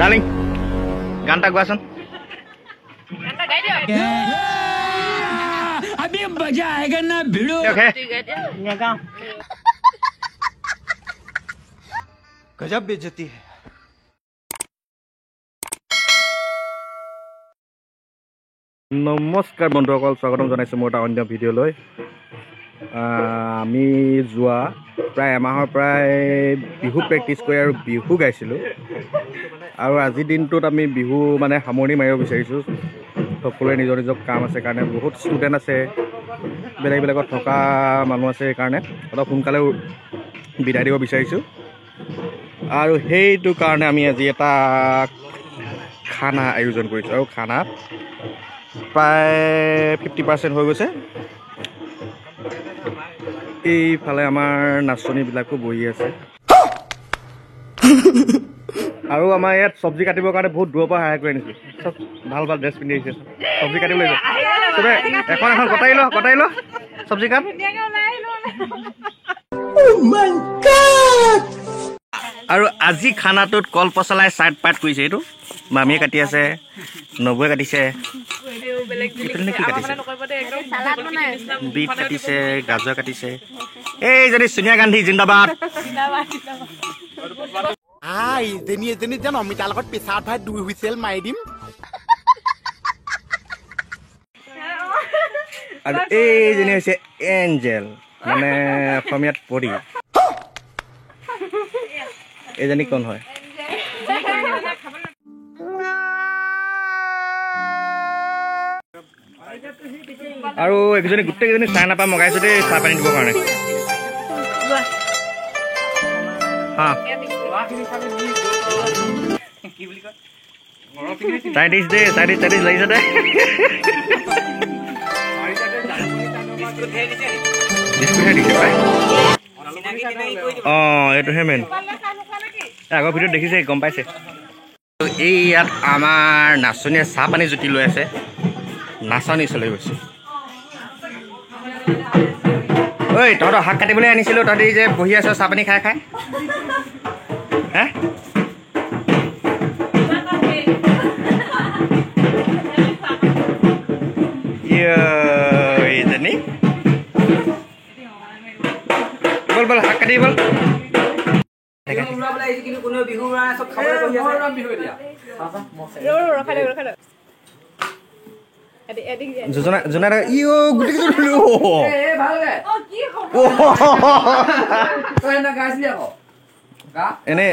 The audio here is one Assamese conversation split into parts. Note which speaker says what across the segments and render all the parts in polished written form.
Speaker 1: ডার্লিং গানটা গাচোন
Speaker 2: अभी मजा आएगा ना भिड़ो
Speaker 3: गजब बेइज्जती है
Speaker 1: নমস্কাৰ বন্ধুসকল স্বাগতম জনাইছোঁ মোৰ এটা অন্য ভিডিঅ'লৈ আমি যোৱা প্ৰায় এমাহৰ প্ৰায় বিহু প্ৰেক্টিছ কৰি আৰু বিহু গাইছিলোঁ আৰু আজিৰ দিনটোত আমি বিহু মানে সামৰণি মাৰিব বিচাৰিছোঁ সকলোৰে নিজৰ নিজৰ কাম আছে কাৰণে বহুত ষ্টুডেণ্ট আছে বেলেগ বেলেগত থকা মানুহ আছে সেইকাৰণে অলপ সোনকালে বিদায় দিব বিচাৰিছোঁ আৰু সেইটো কাৰণে আমি আজি এটা খানা আয়োজন কৰিছোঁ আৰু খানা প্ৰায় 50% হৈ গৈছে এইফালে আমাৰ নাচনীবিলাকো বহি আছে আৰু আমাৰ ইয়াত চব্জি কাটিবৰ কাৰণে বহুত দূৰৰ পৰা সহায় কৰি আনিছোঁ চব ভাল ভাল ড্ৰেছ পিন্ধি আহিছে চব্জি কাটিবলৈ চবে এখন এখন কটাই ল চব্জি কাট আৰু আজি খানাটোত কল পচলাই চাট পাট কৰিছে এইটো মামীয়ে কাটি আছে নবুৱে কাটিছে বিট কাটিছে গাজৰ কাটিছে এই যদি সোনিয়া গান্ধী জিন্দাবাদ
Speaker 3: এজনী যেন অমিতাৰ লগত পেছাত ভাই 2 হুইচেল মাৰি দিম
Speaker 1: আৰু এইজনী হৈছে এঞ্জেল মানে অসমীয়াত পৰি এইজনী কোন হয় আৰু একজনী গোটেইকেইজনী চাহ নাপায় মগাইছোঁ দেই চাহ পানী দিবৰ কাৰণে চাইডিছ দে চাইডিছ লাগিছে দে এইটোহে মেইন আগৰ ভিডিঅ'ত দেখিছে গম পাইছে এই ইয়াত আমাৰ নাচনীয়ে চাহ পানী জুতি লৈ আছে নাচনী চলাই গৈছে ঐ তহঁতৰ শাক কাটিবলৈ আনিছিলোঁ তহঁতি যে বহি আছ চাহ পানী খাই খাই হে এইজনী বল বল শাক কাটি বল এনে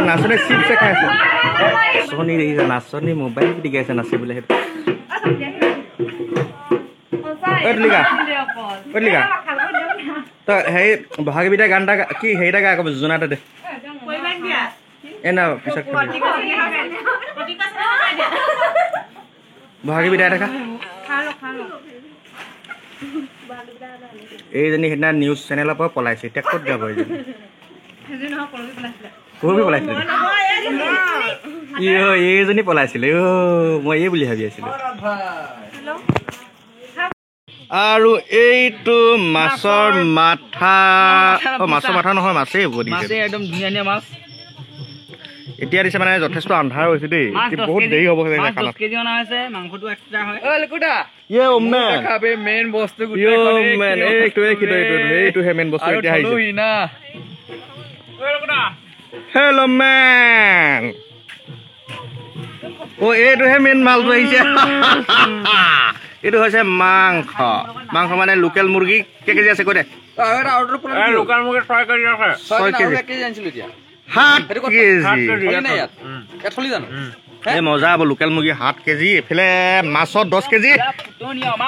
Speaker 1: নাচনী চিপছে খাইছে নাচনী দেখিছে নাচনী মোবাইল পিটিকি আছে নাচিবলৈ সেইটো তই হেৰি বহাগী বিদায় গান এটা কি হেৰি এটা গাই আকৌ যোজনা এটা দে এনে পিছত বহাগী বিদায় এটা এইজনী সেইদিনা নিউজ চেনেলৰ পৰা পলাইছে এতিয়া ক'ত যাব এইজনী ক'ৰবি পলাইছিলে এইজনী পলাইছিলে মই এই বুলি ভাবি আছিলোঁ আৰু এইটো মাছৰ মাথা নহয় মাছেই হ'ব দিছে একদম ধুনীয়া ধুনীয়া মাছ এতিয়া দিছে মানে যথেষ্ট আন্ধাৰ হৈছে দেই বহুত দেৰি হ'ব এইটোহে মেইন বস্তু এতিয়া হেল্ল' মেন এইটোহে মেইন মালটো আহিছে এইটো হৈছে মাংস মানে লোকেল মুৰ্গী কেজি আছে কৈ দে লোকেল মুৰ্গী 6 কেজি আছে 6 কেজি আনিছিলো এতিয়া 7 কেজি এই মজা হ'ব লোকেল মুৰ্গী 7 কেজি এফালে মাছত 10 কেজি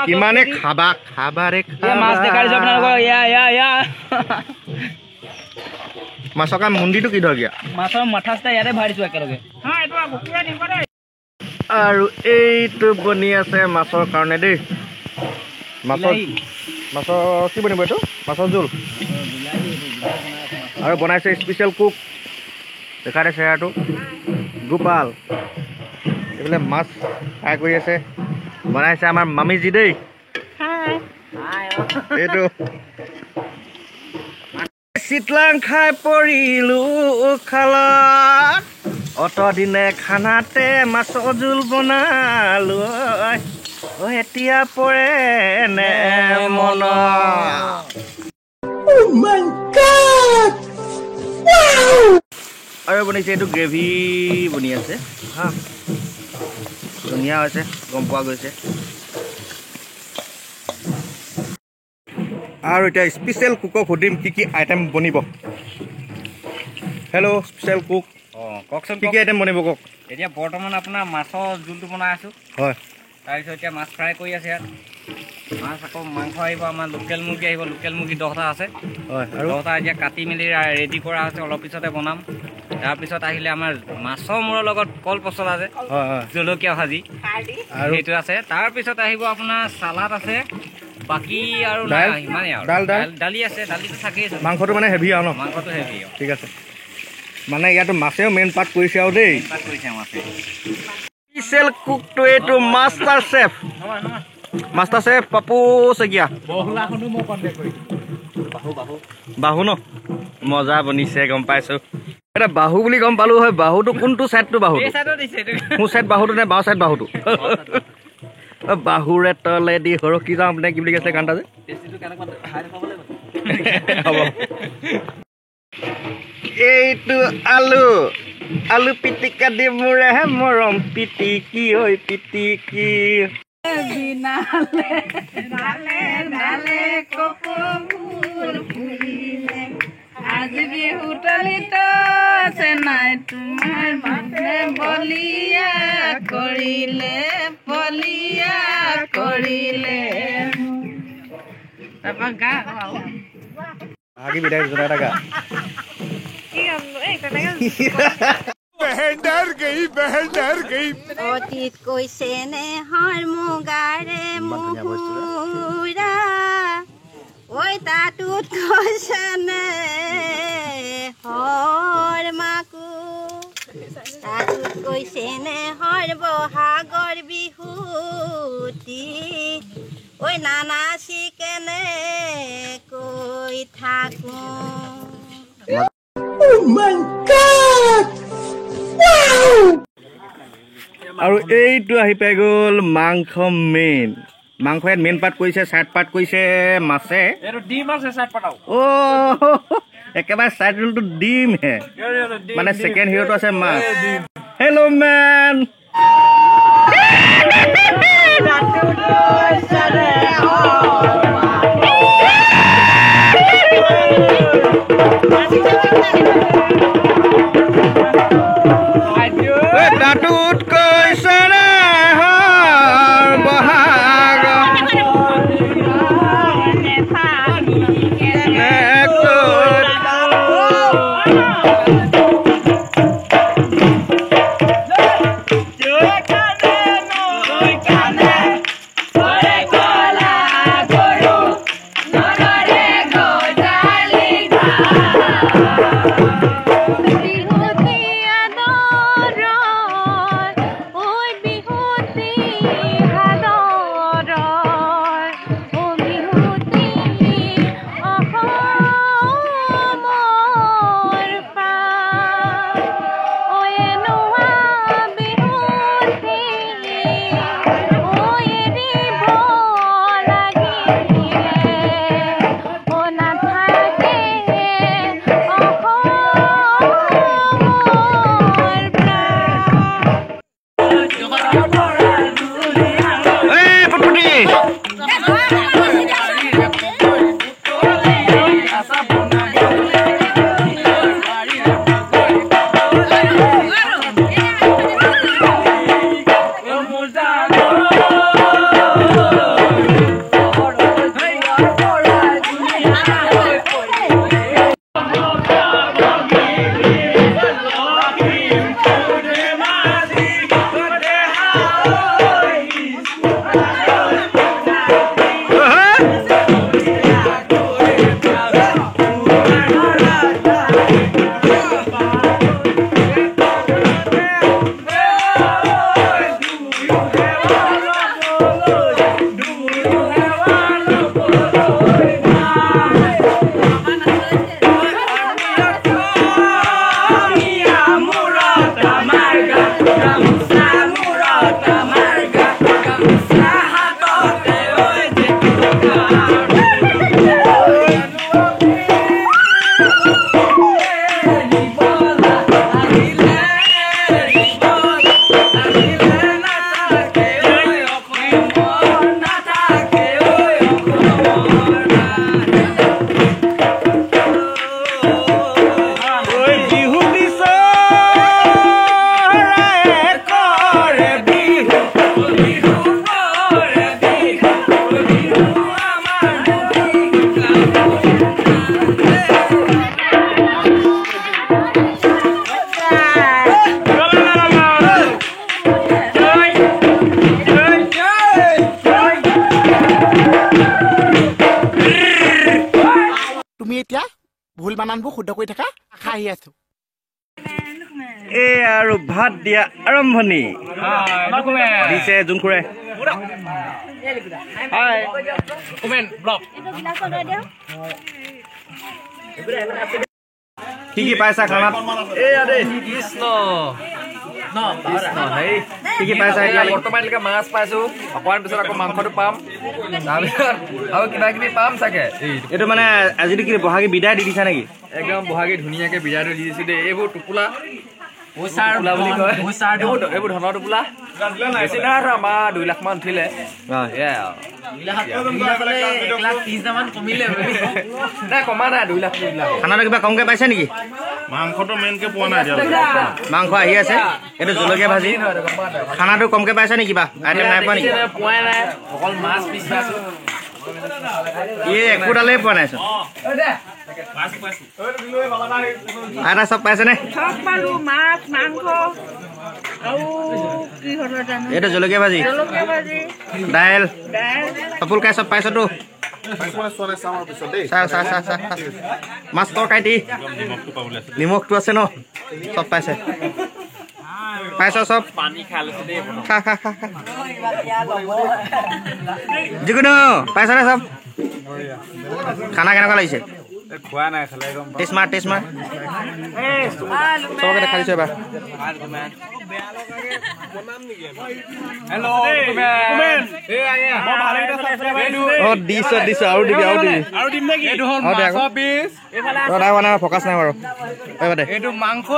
Speaker 1: কিমানে খাবাৰে মাছ দেখাই দিছো আপোনালোকৰ মাছৰ কাম মুণ্ডিটো কি ধৰ গিয়া মাছৰ মাথাটা ইয়াতে ভাৰিছো একেলগে আৰু এইটো বনি আছে মাছৰ কাৰণে দেই মাছৰ কি বনিব এইটো মাছৰ জোল আৰু বনাইছে স্পেচিয়েল কুক দেখা দে চেহেৰাটো গোপাল এইফালে মাছ ফ্ৰাই কৰি আছে বনাইছে আমাৰ মামীজি দেই এইটো চিতলাং খাই পৰিলো খালত অত দিনে খানাতে মাছৰ জোল বনালো এতিয়া পৰে নে মন আৰু বনাইছে এইটো গ্ৰেভি বনি আছে হা ধুনীয়া হৈছে গম পোৱা গৈছে আৰু এতিয়া স্পেচিয়েল কুকক সুধিম কি আইটেম বনিব হেল্ল' স্পেচিয়েল কুক
Speaker 4: কওকচোন
Speaker 1: কি আইটেম বনিব কওক
Speaker 4: এতিয়া বৰ্তমান আপোনাৰ মাছৰ জোলটো বনাই আছোঁ
Speaker 1: হয়
Speaker 4: তাৰপিছত এতিয়া মাছ ফ্ৰাই কৰি আছে ইয়াত মাছ আকৌ মাংস আহিব আমাৰ লোকেল মুৰ্গী আহিব লোকেল মুৰ্গী 10টা আছে
Speaker 1: হয় আৰু
Speaker 4: 10টা এতিয়া কাটি মেলি ৰেডি কৰা হৈছে অলপ পিছতে বনাম তাৰপিছত আহিলে আমাৰ মাছৰ মূৰৰ লগত কল পচলা আছে
Speaker 1: হয় হয়
Speaker 4: জলকীয়া ভাজি
Speaker 1: আৰু
Speaker 4: সেইটো আছে তাৰপিছত আহিব আপোনাৰ চালাড আছে বাকী আৰু
Speaker 1: দাইল?
Speaker 4: নাই ইমানেই আৰু
Speaker 1: দাইল?
Speaker 4: দালি আছে দালিটো থাকেই
Speaker 1: মাংসটো মানে হেভি আৰু ন
Speaker 4: মাংসটো হেভি আৰু
Speaker 1: ঠিক আছে মানে ইয়াতো মাছেও মেইন পাৰ্ট কৰিছে আৰু দেই
Speaker 4: তাত কৰিছে মাছে
Speaker 1: স্পেচিয়েল কুকটো এইটো মাষ্টাৰ চেফ পাপু চেগীয়া বাহু ন মজা বনিছে গম পাইছো এটা বাহু বুলি গম পালো হয় বাহুটো কোনটো চাইডটো বাহু মোৰ চাইড বাহুটো নে বাওঁ চাইড বাহুটো বাহুৰে তলেদি সৰকি যাওঁ মানে কি বুলি কৈছে গানটা যে হ'ব এইটো আলু পিটিকা দি মোৰে মৰম পিটিকি ঐ পিটিকি
Speaker 5: আজি বিহু তলিত আছে নাই তোমাৰ মানে বলিয়া কৰিলে তাৰপৰা গা
Speaker 1: আগে বিদায় এটা গা
Speaker 6: অতীত কৈছে নে হৰ মুগাৰে মুহুৰা ঐ তাতোত কৈছে নে হৰ মাকো তাতোত কৈছে নে হৰ বহাগৰ বিহুতি ঐ নানাচি কেনে কৈ থাকো
Speaker 1: আৰু এইটো আহি পাই গ'ল মাংস মাংস ইয়াত মেইন পাৰ্ট কৰিছে চাইড পাৰ্ট কৰিছে মাছে একেবাৰে চাইড ৰোলটো ডিম হে মানে ছেকেণ্ড হিৰ'টো আছে মাছ হেল্ল' মেন তাতোত কৈছে নে বহাগ
Speaker 3: তুমি এতিয়া ভুল বানানবোৰ শুদ্ধ কৰি থাকা আশা আহি আছো
Speaker 1: এই আৰু ভাত দিয়া আৰম্ভণি দিছে জোন খুৰে কি কি পাইছা খানাত কি কি পাইছা এতিয়া
Speaker 7: বৰ্তমানলৈকে মাছ পাইছো অকণমান পিছত আকৌ মাংসটো পাম তাৰপিছত আৰু কিবা কিবি পাম চাগে
Speaker 1: এইটো মানে আজিতো কি বহাগী বিদায় দি দিছা নেকি
Speaker 7: একদম বহাগী ধুনীয়াকে বিৰাটো দি দিছো দেই এইবোৰ টোপোলা টোপোলা বুলি কয় এইবোৰ ধনৰ টোপোলা বেছি নাই আৰু আমাৰ 2 লাখ মান উঠিলে নাই কমা নাই 2 লাখ
Speaker 1: খানাটো কিবা কমকে পাইছে নেকি
Speaker 8: মাংসটো মেইনকে পোৱা নাই
Speaker 1: মাংস আহি আছে এইটো জলকীয়া ভাজি খানাটো কমকে পাইছে নেকি কিবা আইটেম নাই পোৱা নেকি
Speaker 7: পোৱাই নাই অকল মাছ পিছ পাইছো
Speaker 1: একোডালেই পোৱা নাই চোন আইতা চব পাইছেনে
Speaker 5: চব পালো মাছ মাংস আৰু কি হ'ল জানো
Speaker 1: এইটো জলকীয়া ভাজি দাইল চপুলকাই চব পাইছতো মাছ তৰকাৰী দি নিমখটো আছে ন চব পাইছে পাইছ চব খা খা খা খা যিকোনো পাইছনে চব খানা কেনেকুৱা লাগিছে
Speaker 7: খোৱা নাই খালে গম
Speaker 1: টেষ্ট মাৰ চবকে দেখাই দিছো এবাৰ দিছো আৰু দিবি ফকাচ নাই বাৰু
Speaker 7: এইটো মাংস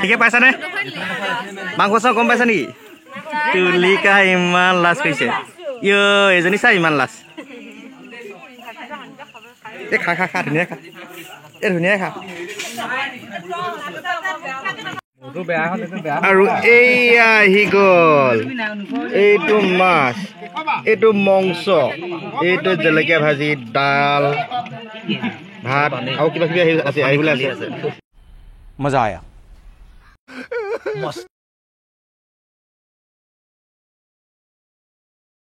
Speaker 1: ঠিকে পাইছানে মাংস চাও গম পাইছা নেকি তুলিকা ইমান লাজ কৰিছে এজনী চা ইমান লাজ এই খা খা খা ধুনীয়া খা এই ধুনীয়া খা আৰু এইয়া আহি গ'ল এইটো মাছ এইটো মাংস এইটো জলকীয়া ভাজি ডাল ভাত আৰু কিবা কিবি আহিবলৈ আছে
Speaker 8: মজা আয়া